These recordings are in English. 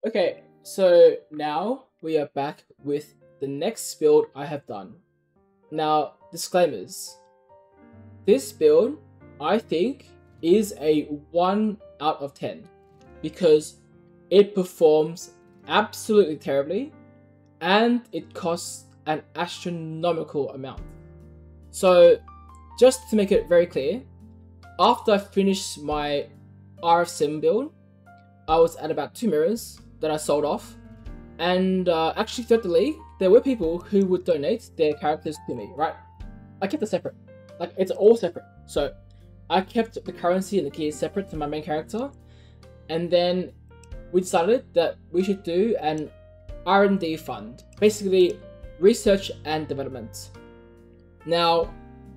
Okay, so now we are back with the next build I have done. Now, disclaimers. This build, I think, is a 1 out of 10 because it performs absolutely terribly and it costs an astronomical amount. So, just to make it very clear, after I finished my RF Sim build, I was at about 2 mirrors that I sold off, and actually throughout the league, there were people who would donate their characters to me, right? I kept it separate, like it's all separate. So I kept the currency and the gear separate to my main character, and then we decided that we should do an RnD fund, basically research and development. Now,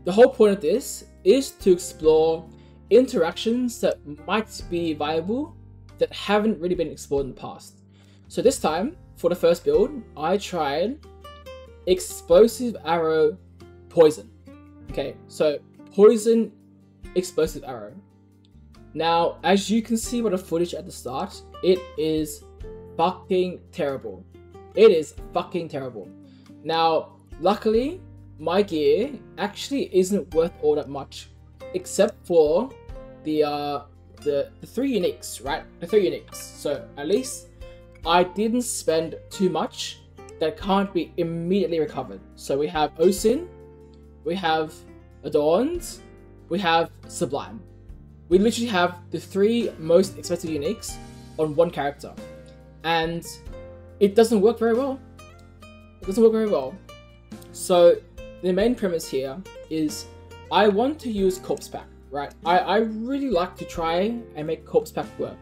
the whole point of this is to explore interactions that might be viable that haven't really been explored in the past. So this time, for the first build, I tried explosive arrow poison. Okay, so poison explosive arrow. Now, as you can see by the footage at the start, it is fucking terrible. It is fucking terrible. Now, luckily, my gear actually isn't worth all that much, except for the 3 uniques, right? The 3 uniques. So at least I didn't spend too much that can't be immediately recovered. So we have Osin, we have Adorned, we have Sublime. We literally have the 3 most expensive uniques on one character. And it doesn't work very well. It doesn't work very well. So the main premise here is I want to use Corpse Pact, right? I really like to try and make Corpse Pact work.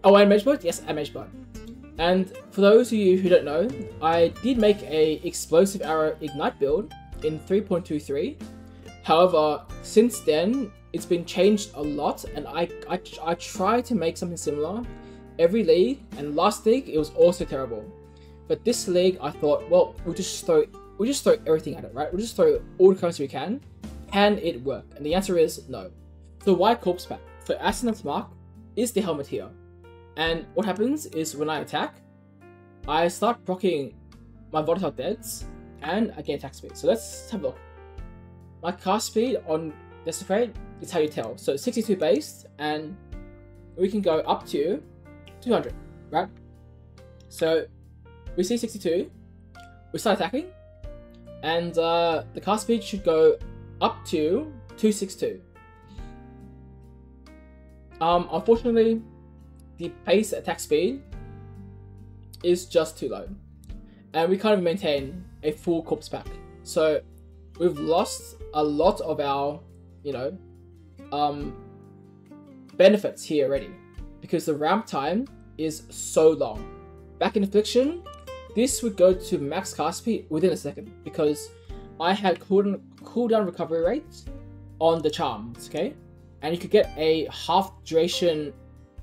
Oh, and Mage Mode? Yes, and Mage Mode. And for those of you who don't know, I did make a Explosive Arrow Ignite build in 3.23. However, since then, it's been changed a lot, and I try to make something similar every league, and last league, it was also terrible. But this league, I thought, well, we'll just throw everything at it, right? We'll just throw all the currency we can. Can it work? And the answer is no. So why Corpse Pact? So Ascendant's Mark is the helmet here. And what happens is when I attack, I start proccing my volatile deads and I gain attack speed. So let's have a look. My cast speed on Desecrate is how you tell. So 62 based, and we can go up to 200, right? So we see 62, we start attacking, and the cast speed should go up to 262. Unfortunately, the base attack speed is just too low, and we can't even maintain a full Corpse Pact. So we've lost a lot of our, benefits here already, because the ramp time is so long. Back in Affliction, this would go to max cast speed within a second, because I had cooldown recovery rates on the charms, okay? And you could get a half duration,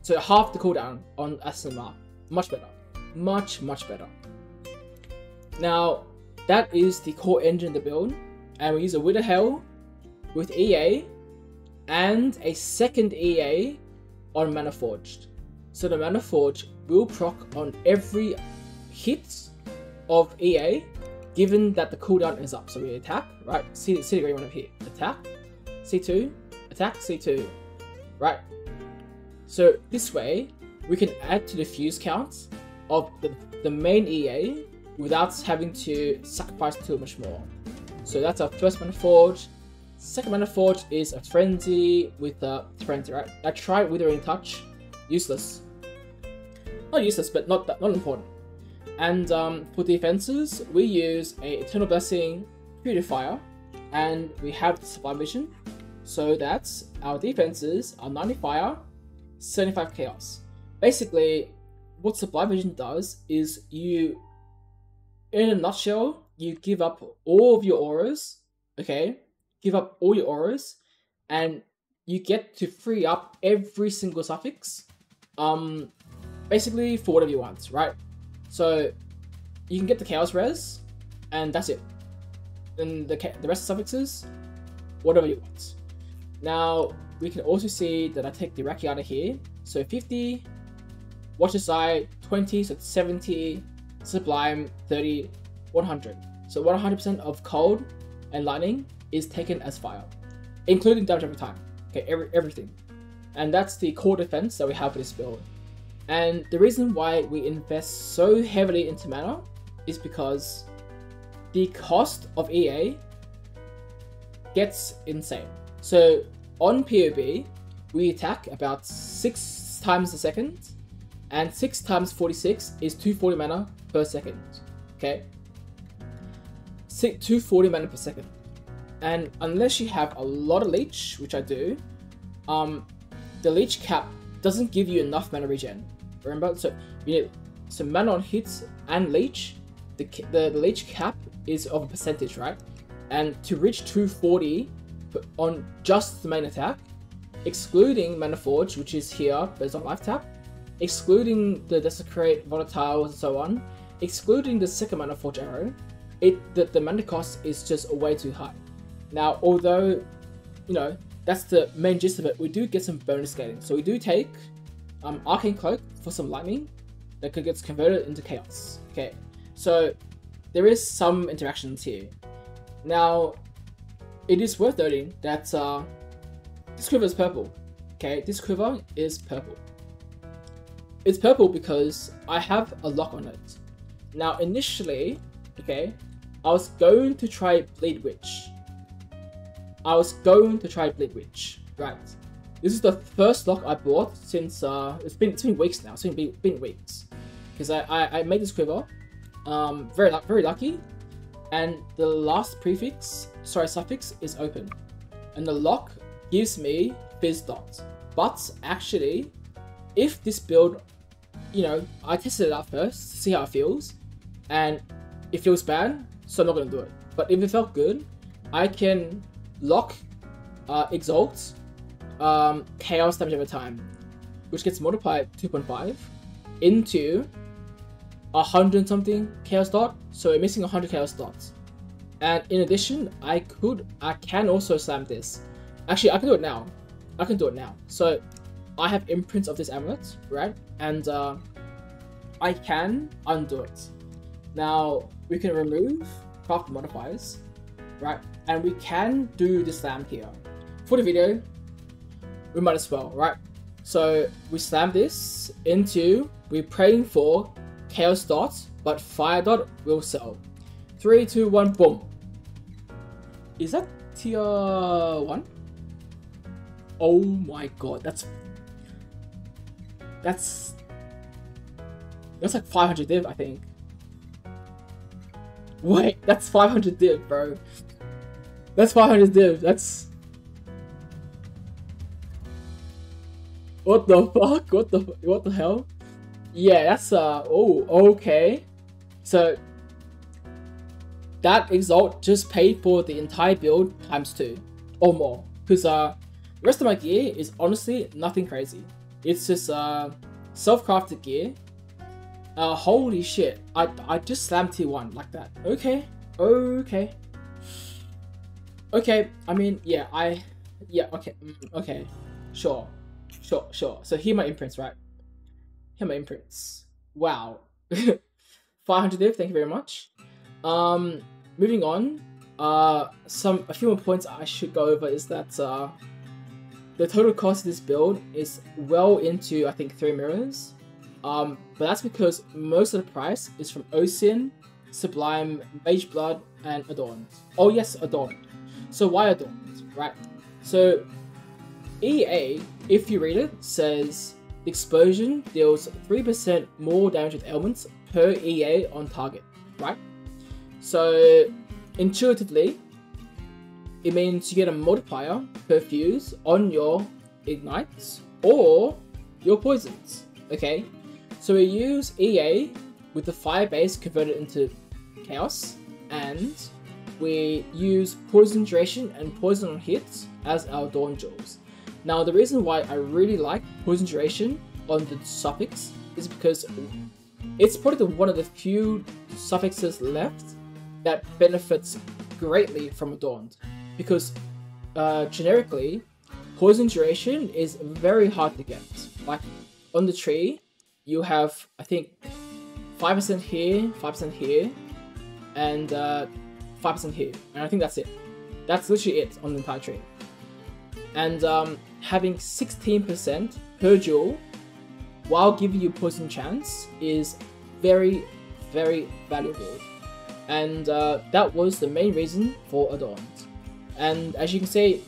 so half the cooldown on SMR. Much better. Much, much better. Now, that is the core engine of the build, and we use a Widowhail with EA and a second EA on manaforged. So the manaforge will proc on every hit of EA, given that the cooldown is up. So we attack, right? See the green one up here. Attack, C2, attack, C2, right? So this way, we can add to the fuse count of the main EA without having to sacrifice too much more. So that's our first manaforge. Second manaforge is a frenzy with a frenzy, right? I tried Withering Touch, useless. Not useless, but not important. And for defenses, we use a Eternal Blessing, Purifier, and we have the Sublime Vision, so that our defenses are 90 Fire, 75 Chaos. Basically, what Sublime Vision does is in a nutshell, you give up all of your auras, okay? Give up all your auras, and you get to free up every single suffix, basically for whatever you want, right? So you can get the Chaos Res, and that's it. And the rest of the suffixes, whatever you want. Now, we can also see that I take the Raki out of here. So 50, Watcher's Eye 20, so 70, Sublime 30, 100. So 100% of cold and lightning is taken as fire, including damage every time. Okay, everything. And that's the core defense that we have for this build. And the reason why we invest so heavily into mana is because the cost of EA gets insane. So on PoB, we attack about 6 times a second, and 6 times 46 is 240 mana per second. Okay, 240 mana per second. And unless you have a lot of leech, which I do, the leech cap doesn't give you enough mana regen. Remember, so you need some mana on hits and leech. The leech cap is of a percentage, right? And to reach 240 on just the main attack, excluding manaforge, which is here based on life tap, excluding the desecrate volatiles and so on, excluding the second manaforge arrow, the mana cost is just way too high. Now, although, you know, that's the main gist of it, we do get some bonus scaling. So we do take Arcane Cloak for some lightning that gets converted into chaos. Okay, so there is some interactions here. Now, it is worth noting that this quiver is purple. Okay, this quiver is purple. It's purple because I have a lock on it. Now, initially, okay, I was going to try Bleed Witch. Right. This is the first lock I bought since it's been weeks now. It's been weeks because I made this quiver, very lucky, and the last suffix is open, and the lock gives me Fizz Dot. But actually, if this build, you know, I tested it out first to see how it feels, and it feels bad, so I'm not gonna do it. But if it felt good, I can lock Exalt chaos damage over time, which gets multiplied 2.5 into 100 something chaos dot, so we're missing 100 chaos dots. And in addition, I can also slam this. Actually, I can do it now. So I have imprints of this amulet, right? And I can undo it. Now we can remove craft modifiers, right? And we can do the slam here. For the video, we might as well, right? So we slam this into, we're praying for chaos dot, but fire dot will sell. 3, 2, 1, boom. Is that tier 1? Oh my god, that's like 500 div, I think. Wait, that's 500 div, bro. That's 500 div. That's... What the fuck? What the hell? Yeah, that's oh, okay. So that Exalt just paid for the entire build times 2 or more. Because the rest of my gear is honestly nothing crazy. It's just self-crafted gear. Holy shit. I just slammed tier 1 like that. Okay. Okay, I mean, yeah, okay, sure. So here are my imprints, right? Here are my imprints. Wow. 500 div, thank you very much. Moving on, a few more points I should go over is that the total cost of this build is well into, I think, 3 mirrors. But that's because most of the price is from Ocean, Sublime, Mage Blood, and Adorned. Oh yes, Adorned. So why Adorned, right? So EA, if you read it, says the explosion deals 3% more damage with elements per EA on target, right? So intuitively, it means you get a multiplier per fuse on your ignites or your poisons, okay? So we use EA with the fire base converted into chaos, and we use poison duration and poison on hits as our dawn jewels. Now the reason why I really like poison duration on the suffix is because it's probably one of the few suffixes left that benefits greatly from adorned, because generically poison duration is very hard to get. Like on the tree, you have, I think, 5% here, 5% here, and 5% here, and I think that's it. That's literally it on the entire tree. And having 16% per jewel while giving you poison chance is very, very valuable. And that was the main reason for adorned. And as you can see,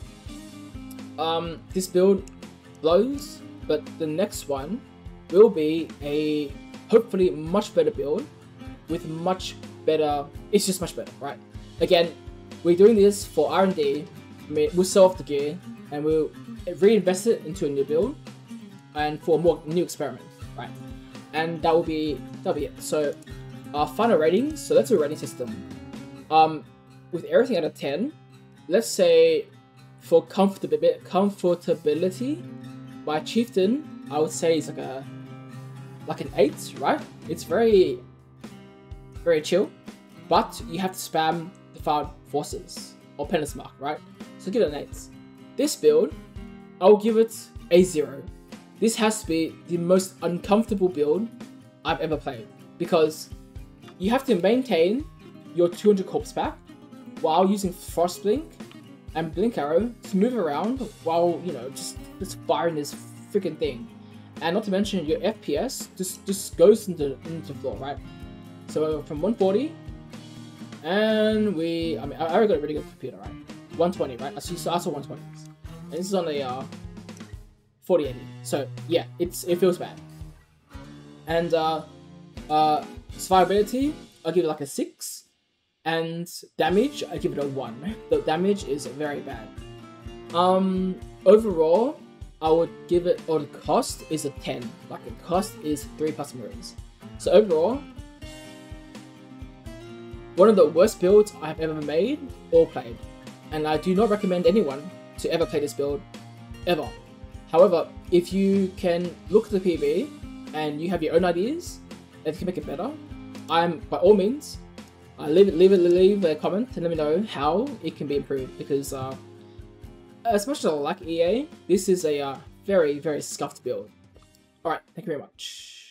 this build blows, but the next one will be a hopefully much better build with much better, it's just much better, right? Again, we're doing this for RnD. We'll sell off the gear and we'll reinvest it into a new build and for a more new experiment, right? And that'll be it. So our final ratings, so let's do a rating system. With everything out of 10, let's say for comfortability, my chieftain, I would say is like an 8, right? It's very, very chill, but you have to spam the Defiled Forces or Penance Mark, right? So give it an 8. This build, I'll give it a 0. This has to be the most uncomfortable build I've ever played because you have to maintain your 200 corpse pack while using Frost Blink and Blink Arrow to move around while, you know, just firing this freaking thing. And not to mention your FPS just goes into the floor, right? So from 140, and I already got a really good computer, right? 120, right? So I saw 120s. And this is on a 4080. So yeah, it feels bad. And survivability, I'll give it like a 6. And damage, I give it a 1. The damage is very bad. Overall, I would give it, or the cost is a 10. Like the cost is 3+ mirrors. So overall, one of the worst builds I've ever made or played. And I do not recommend anyone to ever play this build, ever. However, if you can look at the PB and you have your own ideas and can make it better, by all means, leave a comment and let me know how it can be improved, because as much as I like EA, this is a very, very scuffed build. Alright, thank you very much.